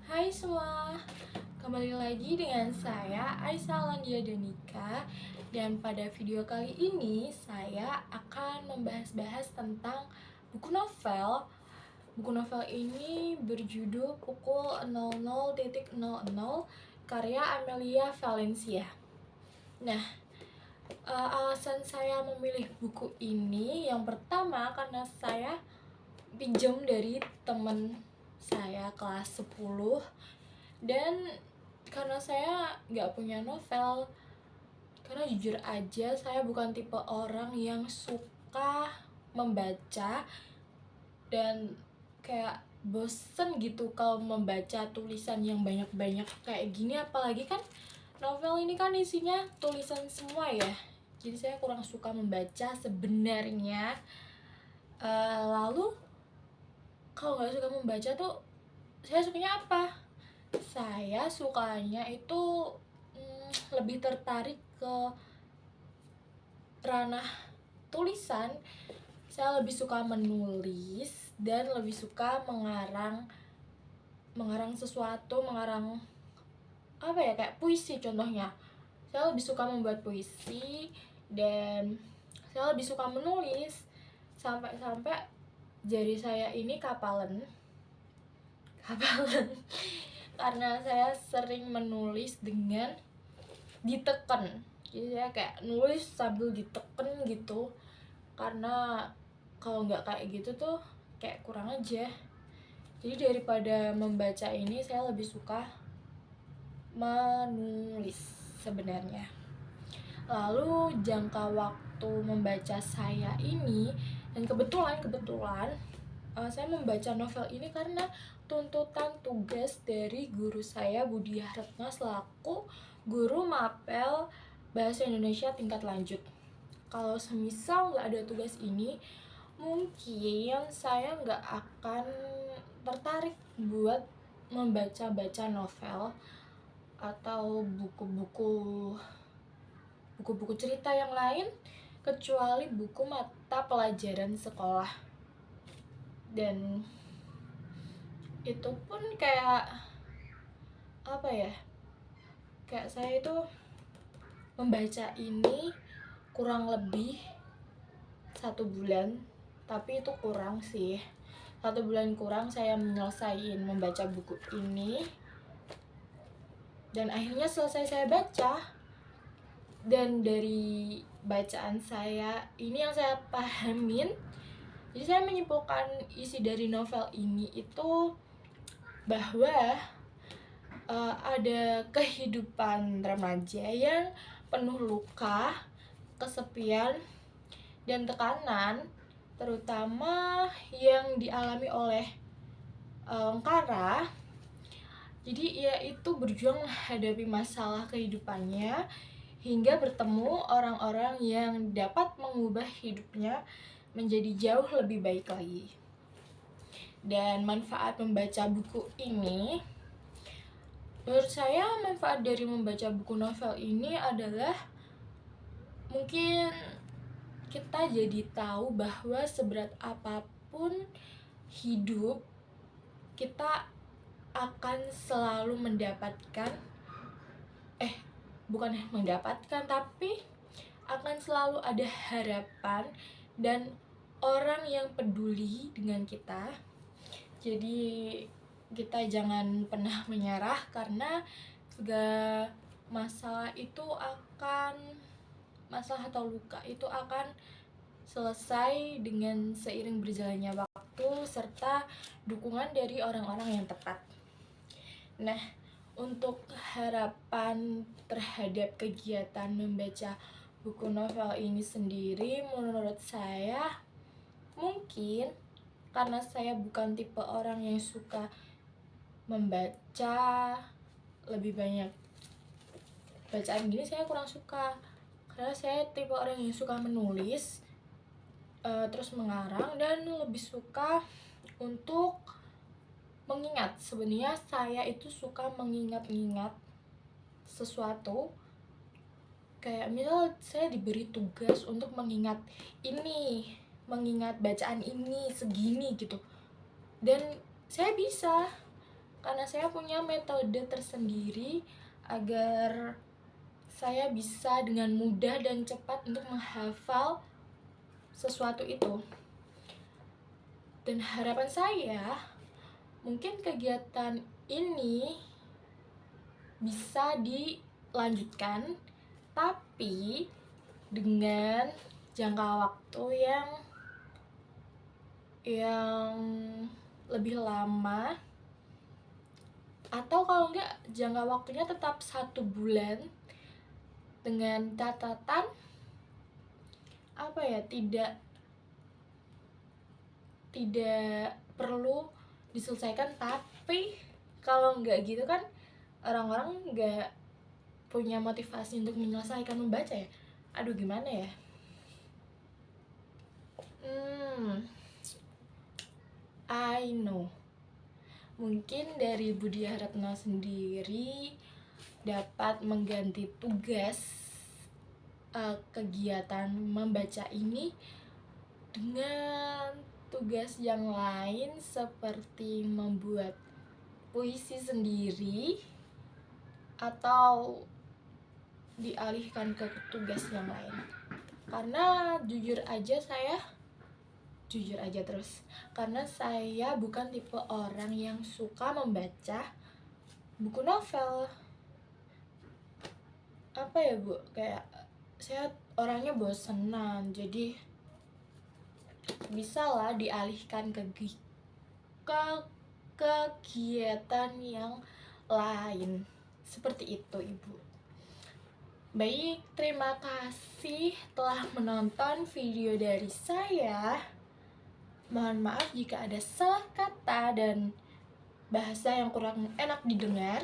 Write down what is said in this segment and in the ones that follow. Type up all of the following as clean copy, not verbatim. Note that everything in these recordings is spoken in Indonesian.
Hai semua, kembali lagi dengan saya Aisyah Landia Danika. Dan pada video kali ini saya akan membahas tentang buku novel. Buku novel ini berjudul Pukul 00.00 karya Amelia Valencia. Nah, alasan saya memilih buku ini yang pertama karena saya pinjam dari temen saya kelas 10, dan karena saya nggak punya novel, karena jujur aja saya bukan tipe orang yang suka membaca dan kayak bosen gitu kalau membaca tulisan yang banyak-banyak kayak gini, apalagi kan novel ini kan isinya tulisan semua ya, jadi saya kurang suka membaca sebenarnya. Lalu kalau nggak suka membaca tuh saya sukanya apa? Saya sukanya itu lebih tertarik ke ranah tulisan. Saya lebih suka menulis dan lebih suka mengarang sesuatu, mengarang apa ya, kayak puisi contohnya. Saya lebih suka membuat puisi dan saya lebih suka menulis sampai jari saya ini kapalan karena saya sering menulis dengan ditekan, jadi saya kayak nulis sambil ditekan gitu, karena kalau nggak kayak gitu tuh kayak kurang aja. Jadi daripada membaca ini saya lebih suka menulis sebenarnya. Lalu jangka waktu membaca saya ini, dan kebetulan saya membaca novel ini karena tuntutan tugas dari guru saya Budiah Retno selaku guru mapel bahasa Indonesia tingkat lanjut. Kalau semisal nggak ada tugas ini, mungkin saya nggak akan tertarik buat membaca novel atau buku-buku cerita yang lain, kecuali buku mata pelajaran sekolah. Dan itu pun kayak apa ya, kayak saya itu membaca ini kurang lebih 1 bulan, tapi itu kurang sih. 1 bulan kurang saya menyelesaikan membaca buku ini, dan akhirnya selesai saya baca. Dan dari bacaan saya ini yang saya pahamin, jadi saya menyimpulkan isi dari novel ini itu bahwa ada kehidupan remaja yang penuh luka, kesepian, dan tekanan, terutama yang dialami oleh Kara. Jadi ia itu berjuang menghadapi masalah kehidupannya hingga bertemu orang-orang yang dapat mengubah hidupnya menjadi jauh lebih baik lagi. Dan manfaat membaca buku ini, menurut saya manfaat dari membaca buku novel ini adalah mungkin kita jadi tahu bahwa seberat apapun hidup, kita akan selalu tapi akan selalu ada harapan dan orang yang peduli dengan kita. Jadi kita jangan pernah menyerah, karena segala masalah atau luka itu akan selesai dengan seiring berjalannya waktu serta dukungan dari orang-orang yang tepat. Nah, untuk harapan terhadap kegiatan membaca buku novel ini sendiri, menurut saya mungkin karena saya bukan tipe orang yang suka membaca lebih banyak bacaan gini, saya kurang suka. Karena saya tipe orang yang suka menulis, terus mengarang, dan lebih suka untuk mengingat. Sebenarnya saya itu suka mengingat-ingat sesuatu. Kayak misal saya diberi tugas untuk mengingat bacaan ini segini gitu, dan saya bisa, karena saya punya metode tersendiri agar saya bisa dengan mudah dan cepat untuk menghafal sesuatu itu. Dan harapan saya, mungkin kegiatan ini bisa dilanjutkan, tapi dengan jangka waktu yang lebih lama, atau kalau enggak jangka waktunya tetap 1 bulan dengan catatan tidak perlu diselesaikan. Tapi kalau enggak gitu kan orang-orang enggak punya motivasi untuk menyelesaikan membaca ya. Aduh, gimana ya? I know. Mungkin dari Budi Haratno sendiri dapat mengganti tugas kegiatan membaca ini dengan tugas yang lain, seperti membuat puisi sendiri atau dialihkan ke tugas yang lain. Karena jujur karena saya bukan tipe orang yang suka membaca buku novel. Apa ya Bu, kayak saya orangnya bosenan, jadi bisa lah dialihkan ke kegiatan yang lain. Seperti itu Ibu. Baik, terima kasih telah menonton video dari saya. Mohon maaf jika ada salah kata dan bahasa yang kurang enak didengar.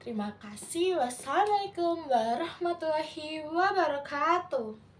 Terima kasih. Wassalamualaikum warahmatullahi wabarakatuh.